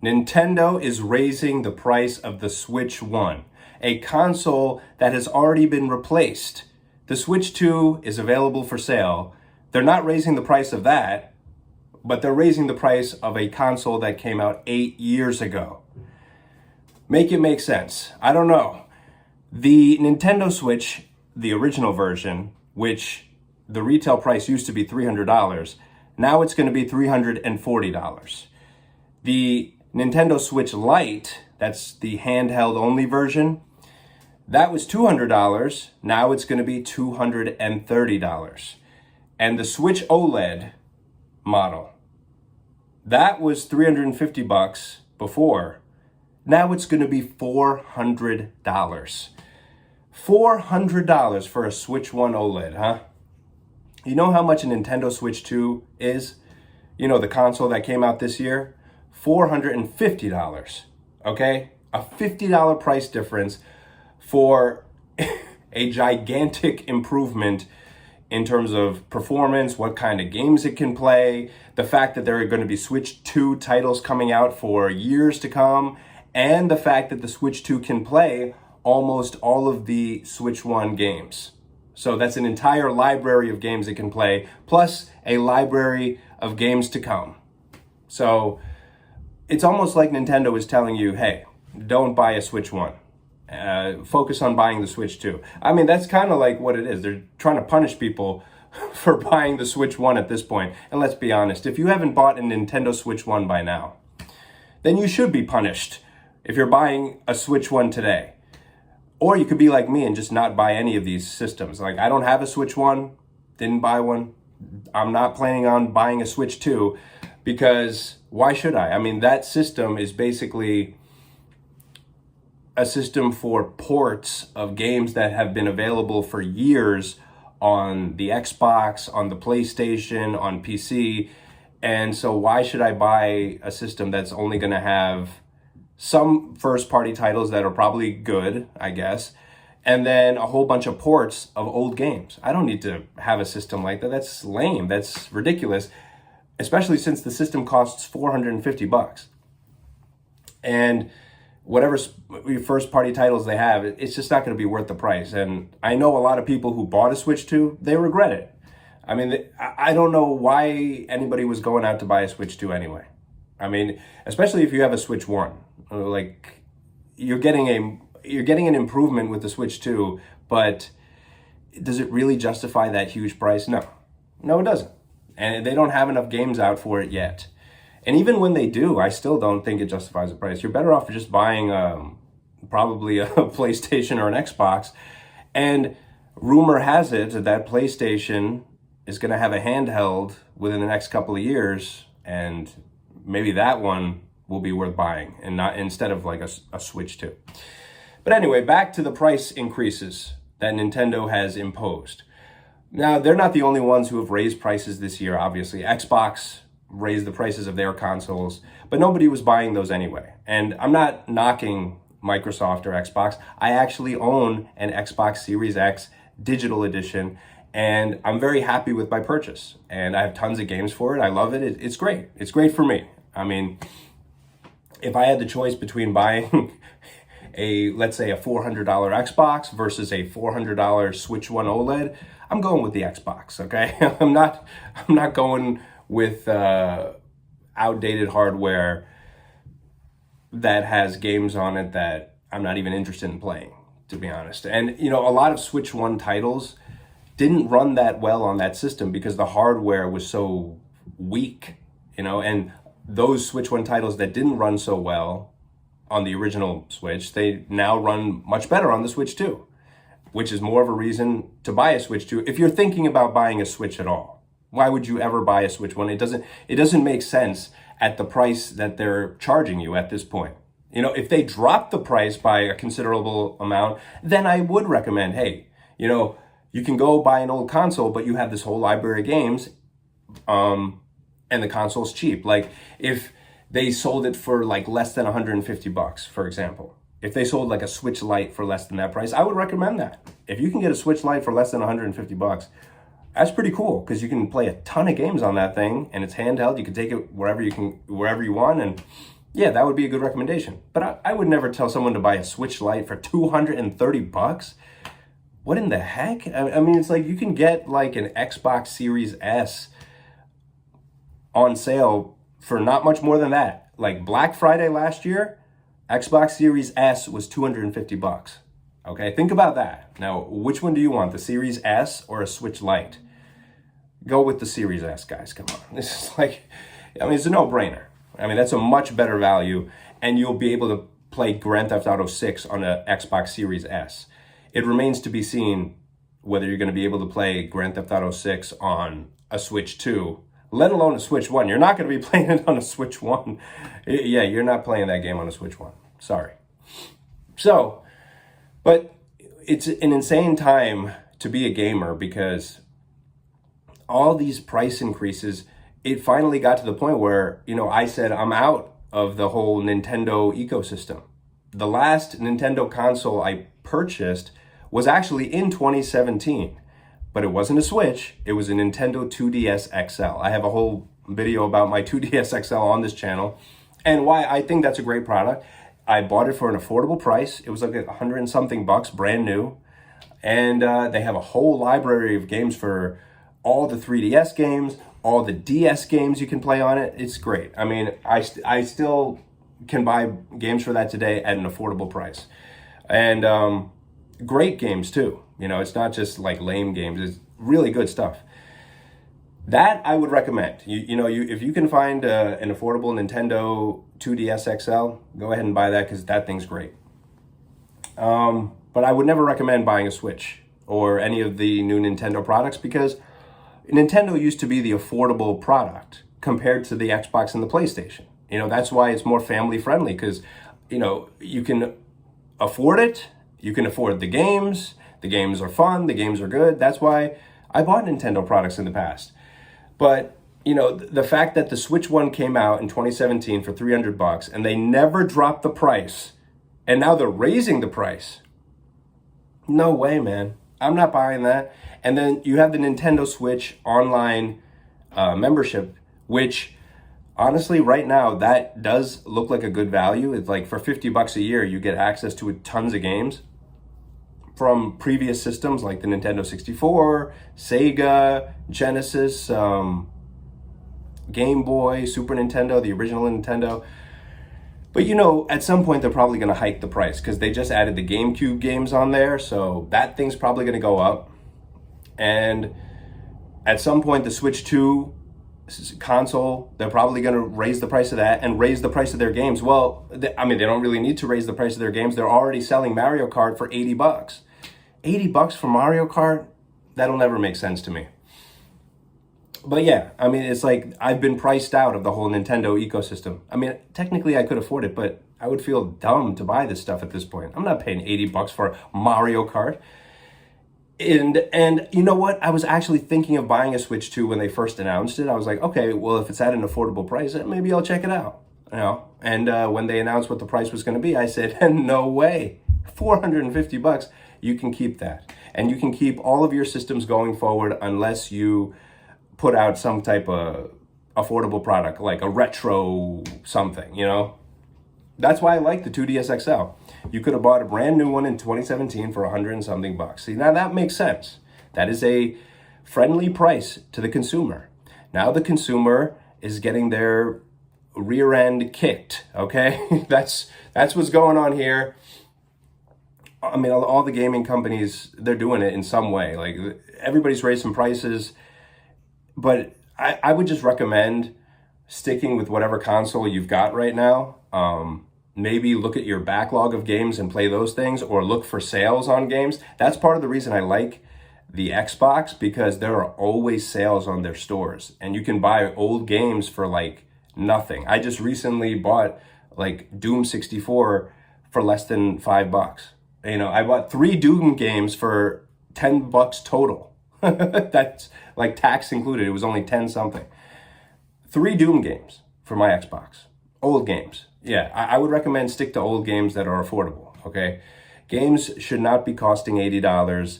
Nintendo is raising the price of the Switch 1, a console that has already been replaced. The Switch 2 is available for sale. They're not raising the price of that, but they're raising the price of a console that came out 8 years ago. Make it make sense. I don't know. The Nintendo Switch, the original version, which the retail price used to be $300, now it's going to be $340. The Nintendo Switch Lite, that's the handheld only version, that was $200. Now it's going to be $230. And the Switch OLED model, that was $350 before. Now it's going to be $400. $400 for a Switch 1 OLED, huh? You know how much a Nintendo Switch 2 is? You know, the console that came out this year? $450, okay? A $50 price difference for a gigantic improvement in terms of performance, what kind of games it can play, the fact that there are going to be Switch 2 titles coming out for years to come, and the fact that the Switch 2 can play almost all of the Switch 1 games. So that's an entire library of games it can play, plus a library of games to come. So it's almost like Nintendo is telling you, hey, don't buy a Switch 1. Focus on buying the Switch 2. I mean, that's kind of like what it is. They're trying to punish people for buying the Switch 1 at this point. And let's be honest, if you haven't bought a Nintendo Switch 1 by now, then you should be punished if you're buying a Switch 1 today. Or you could be like me and just not buy any of these systems. Like, I don't have a Switch 1, didn't buy one. I'm not planning on buying a Switch 2 because why should I? I mean, that system is basically a system for ports of games that have been available for years on the Xbox, on the PlayStation, on PC. And so why should I buy a system that's only going to have some first-party titles that are probably good, I guess, and then a whole bunch of ports of old games? I don't need to have a system like that. That's lame. That's ridiculous, especially since the system costs $450. And whatever first-party titles they have, it's just not going to be worth the price. And I know a lot of people who bought a Switch 2, they regret it. I mean, I don't know why anybody was going out to buy a Switch 2 anyway. I mean, especially if you have a Switch 1. Like, you're getting an improvement with the Switch 2, but does it really justify that huge price? No, it doesn't. And they don't have enough games out for it yet. And even when they do, I still don't think it justifies the price. You're better off just buying probably a PlayStation or an Xbox. And rumor has it that PlayStation is going to have a handheld within the next couple of years, and maybe that one will be worth buying and not instead of like a Switch 2. But anyway, back to the price increases that Nintendo has imposed. Now, they're not the only ones who have raised prices this year, obviously. Xbox raised the prices of their consoles, but nobody was buying those anyway. And I'm not knocking Microsoft or Xbox. I actually own an Xbox Series X digital edition, and I'm very happy with my purchase. And I have tons of games for it. I love it. It's great. It's great for me. I mean, if I had the choice between buying let's say a $400 Xbox versus a $400 Switch 1 OLED, I'm going with the Xbox, okay? I'm not going with outdated hardware that has games on it that I'm not even interested in playing, to be honest. And, you know, a lot of Switch 1 titles didn't run that well on that system because the hardware was so weak, you know, and those Switch 1 titles that didn't run so well on the original Switch, they now run much better on the Switch 2, which is more of a reason to buy a Switch 2 if you're thinking about buying a Switch at all. Why would you ever buy a Switch 1? It doesn't make sense at the price that they're charging you at this point. You know, if they drop the price by a considerable amount, then I would recommend, hey, you know, you can go buy an old console, but you have this whole library of games, and the console's cheap. Like, if they sold it for like less than $150, for example, if they sold like a Switch Lite for less than that price, I would recommend that. If you can get a Switch Lite for less than $150, that's pretty cool because you can play a ton of games on that thing, and it's handheld. You can take it wherever you want, and yeah, that would be a good recommendation. But I would never tell someone to buy a Switch Lite for $230. What in the heck? I mean, it's like you can get like an Xbox Series S on sale for not much more than that. Like Black Friday last year, Xbox Series S was $250. Okay, think about that. Now, which one do you want, the Series S or a Switch Lite? Go with the Series S, guys. Come on. This is like, I mean, it's a no-brainer. I mean, that's a much better value, and you'll be able to play Grand Theft Auto 6 on an Xbox Series S. It remains to be seen whether you're going to be able to play Grand Theft Auto 6 on a Switch 2, let alone a Switch 1. You're not going to be playing it on a Switch 1. Yeah, you're not playing that game on a Switch 1. Sorry. So, but it's an insane time to be a gamer because all these price increases, it finally got to the point where, I said I'm out of the whole Nintendo ecosystem. The last Nintendo console I purchased was actually in 2017, but it wasn't a Switch. It was a Nintendo 2DS XL. I have a whole video about my 2DS XL on this channel and why I think that's a great product. I bought it for an affordable price. It was like $100 and something, brand new. And they have a whole library of games for all the 3DS games, all the DS games you can play on it. It's great. I mean, I still can buy games for that today at an affordable price. And great games too. It's not just like lame games. It's really good stuff. That I would recommend. If you can find an affordable Nintendo 2DS XL, go ahead and buy that because that thing's great. But I would never recommend buying a Switch or any of the new Nintendo products because Nintendo used to be the affordable product compared to the Xbox and the PlayStation. That's why it's more family friendly because, you can afford it. You can afford the games. The games are fun. The games are good. That's why I bought Nintendo products in the past. But, the fact that the Switch 1 came out in 2017 for $300 and they never dropped the price and now they're raising the price. No way, man. I'm not buying that. And then you have the Nintendo Switch online membership, which honestly, right now, that does look like a good value. It's like for $50 a year, you get access to tons of games from previous systems like the Nintendo 64, Sega, Genesis, Game Boy, Super Nintendo, the original Nintendo. But at some point they're probably going to hike the price because they just added the GameCube games on there. So that thing's probably going to go up. And at some point the Switch 2 console, they're probably going to raise the price of that and raise the price of their games. Well, they don't really need to raise the price of their games. They're already selling Mario Kart for $80. $80 for Mario Kart? That'll never make sense to me. But yeah, it's like I've been priced out of the whole Nintendo ecosystem. Technically I could afford it, but I would feel dumb to buy this stuff at this point. I'm not paying $80 for Mario Kart. And you know what? I was actually thinking of buying a Switch 2 when they first announced it. I was like, okay, well, if it's at an affordable price, maybe I'll check it out. And when they announced what the price was going to be, I said, no way. $450, you can keep that. And you can keep all of your systems going forward unless you put out some type of affordable product, like a retro something, That's why I like the 2DS XL. You could have bought a brand new one in 2017 for $100 and something. See, now that makes sense. That is a friendly price to the consumer. Now the consumer is getting their rear end kicked, okay? That's what's going on here. All the gaming companies, they're doing it in some way. Like, everybody's raising prices. But I would just recommend sticking with whatever console you've got right now. Maybe look at your backlog of games and play those things, or look for sales on games. That's part of the reason I like the Xbox, because there are always sales on their stores and you can buy old games for like nothing. I just recently bought like Doom 64 for less than $5. I bought 3 Doom games for $10 total. That's like tax included. It was only 10 something. 3 Doom games for my Xbox. Old games. Yeah, I would recommend stick to old games that are affordable, okay? Games should not be costing $80.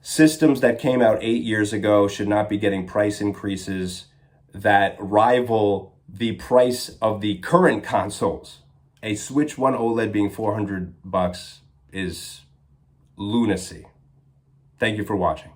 Systems that came out 8 years ago should not be getting price increases that rival the price of the current consoles. A Switch 1 OLED being $400 is lunacy. Thank you for watching.